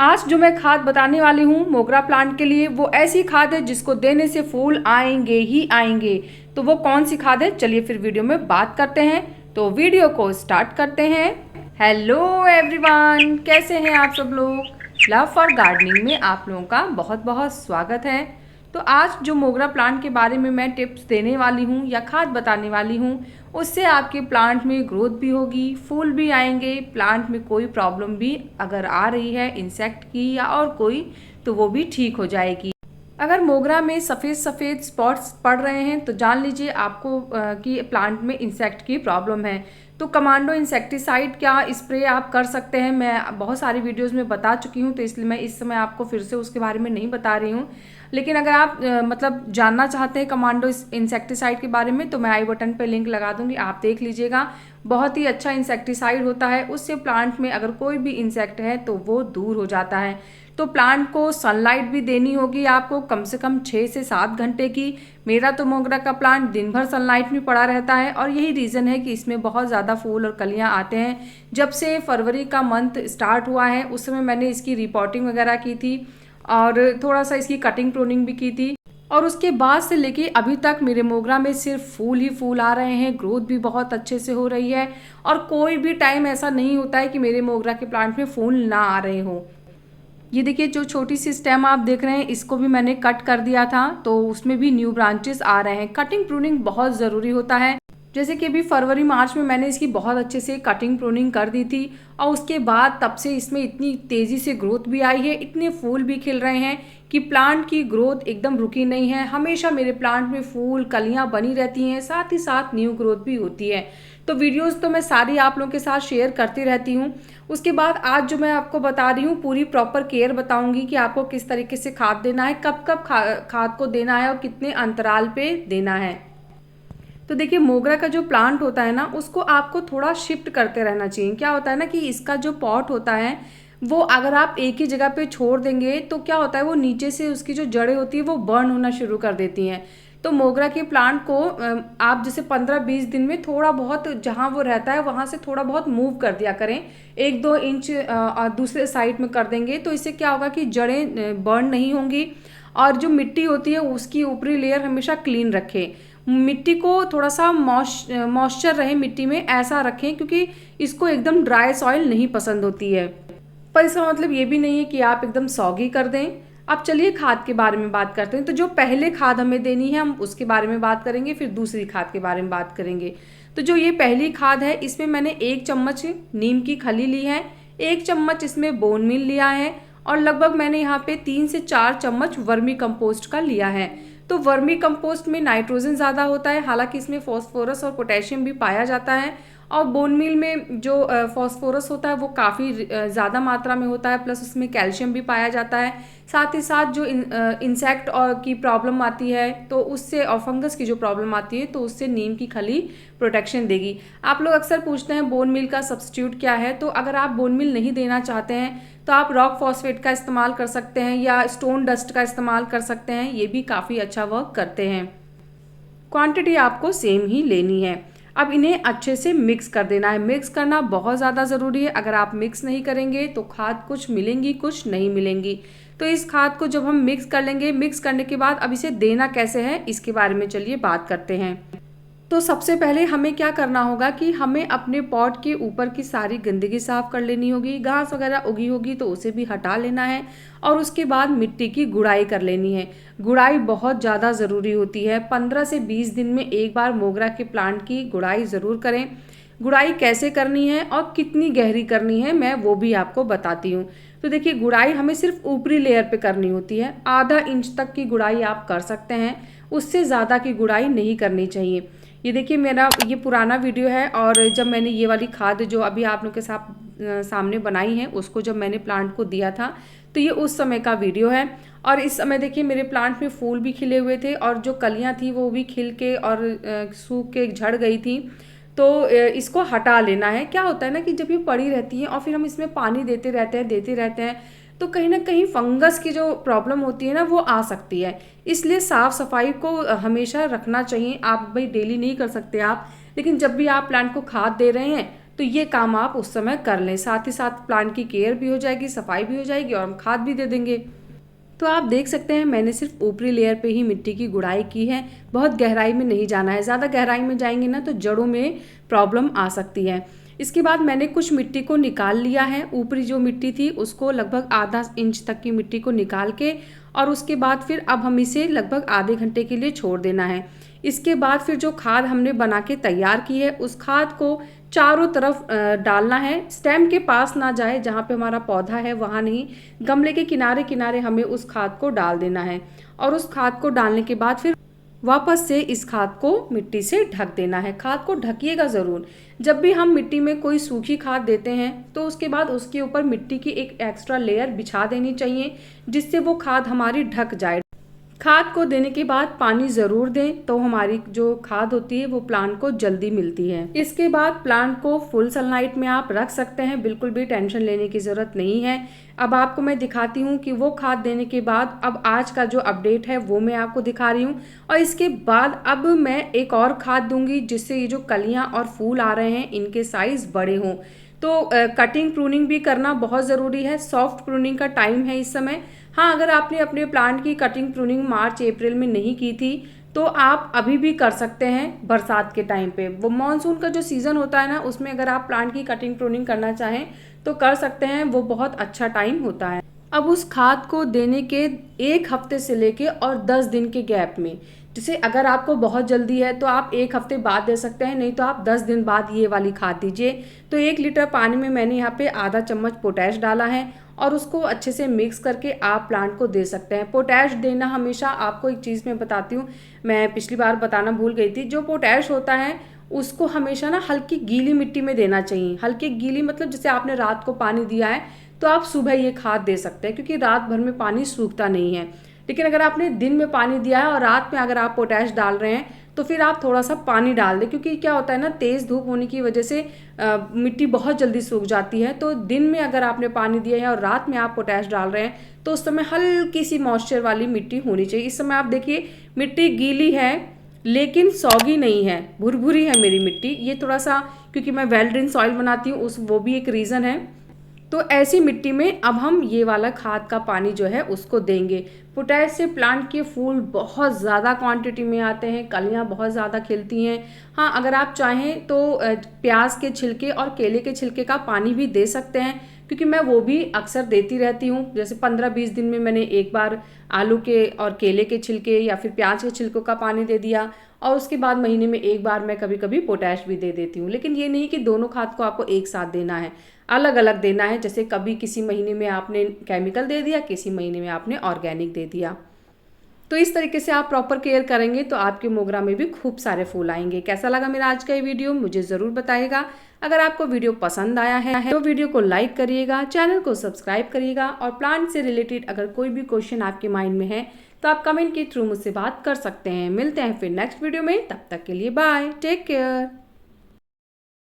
आज जो मैं खाद बताने वाली हूँ मोगरा प्लांट के लिए, वो ऐसी खाद है जिसको देने से फूल आएंगे ही आएंगे। तो वो कौन सी खाद है, चलिए फिर वीडियो में बात करते हैं। तो वीडियो को स्टार्ट करते हैं। हेलो एवरीवन, कैसे हैं आप सब लोग। लव फॉर गार्डनिंग में आप लोगों का बहुत बहुत स्वागत है। तो आज जो मोगरा प्लांट के बारे में मैं टिप्स देने वाली हूँ या खाद बताने वाली हूँ, उससे आपके प्लांट में ग्रोथ भी होगी, फूल भी आएंगे, प्लांट में कोई प्रॉब्लम भी अगर आ रही है इंसेक्ट की या और कोई, तो वो भी ठीक हो जाएगी। अगर मोगरा में सफ़ेद सफ़ेद स्पॉट्स पड़ रहे हैं तो जान लीजिए आपको कि प्लांट में इंसेक्ट की प्रॉब्लम है। तो कमांडो इंसेक्टिसाइड क्या स्प्रे आप कर सकते हैं, मैं बहुत सारी वीडियोस में बता चुकी हूँ, तो इसलिए मैं इस समय आपको फिर से उसके बारे में नहीं बता रही हूँ। लेकिन अगर आप मतलब जानना चाहते हैं कमांडो इंसेक्टिसाइड के बारे में, तो मैं आई बटन पे लिंक लगा दूंगी, आप देख लीजिएगा। बहुत ही अच्छा इंसेक्टिसाइड होता है, उससे प्लांट में अगर कोई भी इंसेक्ट है तो वो दूर हो जाता है। तो प्लांट को सनलाइट भी देनी होगी आपको कम से कम 6 से 7 घंटे की। मेरा तो मोगरा का प्लांट दिन भर सनलाइट में पड़ा रहता है और यही रीज़न है कि इसमें बहुत ज़्यादा फूल और कलियां आते हैं। जब से फरवरी का मंथ स्टार्ट हुआ है उस समय मैंने इसकी रिपोर्टिंग वगैरह की थी और थोड़ा सा इसकी कटिंग प्रूनिंग भी की थी। और उसके बाद से लेके अभी तक मेरे मोगरा में सिर्फ फूल ही फूल आ रहे हैं, ग्रोथ भी बहुत अच्छे से हो रही है। और कोई भी टाइम ऐसा नहीं होता है कि मेरे मोगरा के प्लांट में फूल ना आ रहे हो। ये देखिए, जो छोटी सी स्टेम आप देख रहे हैं इसको भी मैंने कट कर दिया था, तो उसमें भी न्यू ब्रांचेस आ रहे हैं। कटिंग प्रूनिंग बहुत ज़रूरी होता है। जैसे कि अभी फरवरी मार्च में मैंने इसकी बहुत अच्छे से कटिंग प्रूनिंग कर दी थी और उसके बाद तब से इसमें इतनी तेज़ी से ग्रोथ भी आई है, इतने फूल भी खिल रहे हैं कि प्लांट की ग्रोथ एकदम रुकी नहीं है। हमेशा मेरे प्लांट में फूल कलियां बनी रहती हैं, साथ ही साथ न्यू ग्रोथ भी होती है। तो वीडियोस तो मैं सारी आप लोगों के साथ शेयर करती रहती हूँ। उसके बाद आज जो मैं आपको बता रही हूँ पूरी प्रॉपर केयर बताऊंगी कि आपको किस तरीके से खाद देना है, कब कब खाद को देना है और कितने अंतराल पे देना है। तो देखिए, मोगरा का जो प्लांट होता है ना, उसको आपको थोड़ा शिफ्ट करते रहना चाहिए। क्या होता है ना कि इसका जो पॉट होता है वो अगर आप एक ही जगह पे छोड़ देंगे तो क्या होता है, वो नीचे से उसकी जो जड़ें होती है वो बर्न होना शुरू कर देती हैं। तो मोगरा के प्लांट को आप जैसे 15-20 दिन में थोड़ा बहुत जहाँ वो रहता है वहाँ से थोड़ा बहुत मूव कर दिया करें, 1-2 इंच दूसरे साइड में कर देंगे तो इससे क्या होगा कि जड़ें बर्न नहीं होंगी। और जो मिट्टी होती है उसकी ऊपरी लेयर हमेशा क्लीन रखें। मिट्टी को थोड़ा सा मॉइस्चर रहे मिट्टी में, ऐसा रखें, क्योंकि इसको एकदम ड्राई सॉइल नहीं पसंद होती है। पर इसका मतलब ये भी नहीं है कि आप एकदम सॉगी कर दें। अब चलिए खाद के बारे में बात करते हैं। तो जो पहले खाद हमें देनी है हम उसके बारे में बात करेंगे, फिर दूसरी खाद के बारे में बात करेंगे। तो जो ये पहली खाद है इसमें मैंने 1 चम्मच नीम की खली ली है, 1 चम्मच इसमें बोन मील लिया है और लगभग मैंने यहाँ पे 3 से 4 चम्मच वर्मी कंपोस्ट का लिया है। तो वर्मी कंपोस्ट में नाइट्रोजन ज़्यादा होता है, हालांकि इसमें फॉस्फोरस और पोटेशियम भी पाया जाता है। और बोन मील में जो फॉस्फोरस होता है वो काफ़ी ज़्यादा मात्रा में होता है, प्लस उसमें कैल्शियम भी पाया जाता है। साथ ही साथ जो इंसेक्ट और की प्रॉब्लम आती है तो उससे, और फंगस की जो प्रॉब्लम आती है तो उससे नीम की खली प्रोटेक्शन देगी। आप लोग अक्सर पूछते हैं बोन मील का सब्स्टिट्यूट क्या है, तो अगर आप बोन मील नहीं देना चाहते हैं तो आप रॉक फॉस्फेट का इस्तेमाल कर सकते हैं या स्टोन डस्ट का इस्तेमाल कर सकते हैं, ये भी काफ़ी अच्छा वर्क करते हैं। क्वांटिटी आपको सेम ही लेनी है। अब इन्हें अच्छे से मिक्स कर देना है। मिक्स करना बहुत ज़्यादा ज़रूरी है। अगर आप मिक्स नहीं करेंगे तो खाद कुछ मिलेंगी कुछ नहीं मिलेंगी। तो इस खाद को जब हम मिक्स कर लेंगे, मिक्स करने के बाद अब इसे देना कैसे है इसके बारे में चलिए बात करते हैं। तो सबसे पहले हमें क्या करना होगा कि हमें अपने पॉट के ऊपर की सारी गंदगी साफ कर लेनी होगी। घास वगैरह उगी होगी तो उसे भी हटा लेना है और उसके बाद मिट्टी की गुड़ाई कर लेनी है। गुड़ाई बहुत ज़्यादा ज़रूरी होती है। 15 से 20 दिन में एक बार मोगरा के प्लांट की गुड़ाई ज़रूर करें। गुड़ाई कैसे करनी है और कितनी गहरी करनी है मैं वो भी आपको बताती हूँ। तो देखिए, गुड़ाई हमें सिर्फ ऊपरी लेयर पे करनी होती है। आधा इंच तक की गुड़ाई आप कर सकते हैं, उससे ज़्यादा की गुड़ाई नहीं करनी चाहिए। ये देखिए, मेरा ये पुराना वीडियो है और जब मैंने ये वाली खाद जो अभी आप लोग के साथ सामने बनाई है उसको जब मैंने प्लांट को दिया था तो ये उस समय का वीडियो है। और इस समय देखिए मेरे प्लांट में फूल भी खिले हुए थे और जो कलियां थी वो भी खिल के और सूख के झड़ गई थी। तो इसको हटा लेना है। क्या होता है ना कि जब ये पड़ी रहती है और फिर हम इसमें पानी देते रहते हैं तो कहीं ना कहीं फंगस की जो प्रॉब्लम होती है ना वो आ सकती है। इसलिए साफ सफाई को हमेशा रखना चाहिए। आप भाई डेली नहीं कर सकते आप, लेकिन जब भी आप प्लांट को खाद दे रहे हैं तो ये काम आप उस समय कर लें। साथ ही साथ प्लांट की केयर भी हो जाएगी, सफाई भी हो जाएगी और हम खाद भी दे देंगे। तो आप देख सकते हैं मैंने सिर्फ ऊपरी लेयर पे ही मिट्टी की गुड़ाई की है, बहुत गहराई में नहीं जाना है। ज़्यादा गहराई में जाएंगे ना तो जड़ों में प्रॉब्लम आ सकती है। इसके बाद मैंने कुछ मिट्टी को निकाल लिया है, ऊपरी जो मिट्टी थी उसको लगभग आधा इंच तक की मिट्टी को निकाल के, और उसके बाद फिर अब हम इसे लगभग आधे घंटे के लिए छोड़ देना है। इसके बाद फिर जो खाद हमने बना के तैयार की है उस खाद को चारों तरफ डालना है। स्टेम के पास ना जाए, जहाँ पे हमारा पौधा है वहाँ नहीं, गमले के किनारे किनारे हमें उस खाद को डाल देना है। और उस खाद को डालने के बाद फिर वापस से इस खाद को मिट्टी से ढक देना है। खाद को ढकिएगा ज़रूर। जब भी हम मिट्टी में कोई सूखी खाद देते हैं तो उसके बाद उसके ऊपर मिट्टी की एक एक्स्ट्रा लेयर बिछा देनी चाहिए, जिससे वो खाद हमारी ढक जाए। खाद को देने के बाद पानी ज़रूर दें, तो हमारी जो खाद होती है वो प्लांट को जल्दी मिलती है। इसके बाद प्लांट को फुल सनलाइट में आप रख सकते हैं, बिल्कुल भी टेंशन लेने की ज़रूरत नहीं है। अब आपको मैं दिखाती हूँ कि वो खाद देने के बाद अब आज का जो अपडेट है वो मैं आपको दिखा रही हूँ। और इसके बाद अब मैं एक और खाद दूंगी, जिससे ये जो कलियाँ और फूल आ रहे हैं इनके साइज़ बड़े हों। तो कटिंग प्रूनिंग भी करना बहुत ज़रूरी है। सॉफ्ट प्रूनिंग का टाइम है इस समय। हाँ, अगर आपने अपने प्लांट की कटिंग प्रूनिंग मार्च अप्रैल में नहीं की थी तो आप अभी भी कर सकते हैं बरसात के टाइम पे। वो मॉनसून का जो सीज़न होता है ना, उसमें अगर आप प्लांट की कटिंग प्रूनिंग करना चाहें तो कर सकते हैं, वो बहुत अच्छा टाइम होता है। अब उस खाद को देने के 1 हफ्ते से लेके और 10 दिन के गैप में, जैसे अगर आपको बहुत जल्दी है तो आप 1 हफ्ते बाद दे सकते हैं, नहीं तो आप 10 दिन बाद ये वाली खाद दीजिए। तो 1 लीटर पानी में मैंने यहाँ पे आधा चम्मच पोटैश डाला है और उसको अच्छे से मिक्स करके आप प्लांट को दे सकते हैं। पोटैश देना हमेशा, आपको एक चीज़ मैं बताती हूँ, मैं पिछली बार बताना भूल गई थी। जो पोटैश होता है उसको हमेशा ना हल्की गीली मिट्टी में देना चाहिए। हल्की गीली मतलब जैसे आपने रात को पानी दिया है तो आप सुबह ये खाद दे सकते हैं, क्योंकि रात भर में पानी सूखता नहीं है। लेकिन अगर आपने दिन में पानी दिया है और रात में अगर आप पोटैश डाल रहे हैं तो फिर आप थोड़ा सा पानी डाल दें, क्योंकि क्या होता है ना, तेज़ धूप होने की वजह से मिट्टी बहुत जल्दी सूख जाती है। तो दिन में अगर आपने पानी दिया है और रात में आप पोटैश डाल रहे हैं तो उस समय हल्की सी मॉइस्चर वाली मिट्टी होनी चाहिए। इस समय आप देखिए मिट्टी गीली है लेकिन सौगी नहीं है, भुरभुरी है मेरी मिट्टी। ये थोड़ा सा, क्योंकि मैं वेल ड्रेन सॉइल बनाती हूँ, वो भी एक रीज़न है। तो ऐसी मिट्टी में अब हम ये वाला खाद का पानी जो है उसको देंगे। पोटैश से प्लांट के फूल बहुत ज़्यादा क्वांटिटी में आते हैं, कलियाँ बहुत ज़्यादा खिलती हैं। हाँ, अगर आप चाहें तो प्याज के छिलके और केले के छिलके का पानी भी दे सकते हैं, क्योंकि मैं वो भी अक्सर देती रहती हूँ। जैसे 15-20 दिन में मैंने एक बार आलू के और केले के छिलके या फिर प्याज के छिलकों का पानी दे दिया, और उसके बाद महीने में एक बार मैं कभी कभी पोटैश भी दे देती हूँ। लेकिन ये नहीं कि दोनों खाद को आपको एक साथ देना है, अलग अलग देना है। जैसे कभी किसी महीने में आपने केमिकल दे दिया, किसी महीने में आपने ऑर्गेनिक दे दिया। तो इस तरीके से आप प्रॉपर केयर करेंगे तो आपके मोगरा में भी खूब सारे फूल आएंगे। कैसा लगा मेरा आज का ये वीडियो मुझे ज़रूर बताइएगा। अगर आपको वीडियो पसंद आया है तो वीडियो को लाइक करिएगा, चैनल को सब्सक्राइब करिएगा, और प्लांट से रिलेटेड अगर कोई भी क्वेश्चन आपके माइंड में है तो आप कमेंट के थ्रू मुझसे बात कर सकते हैं। मिलते हैं फिर नेक्स्ट वीडियो में, तब तक के लिए बाय, टेक केयर।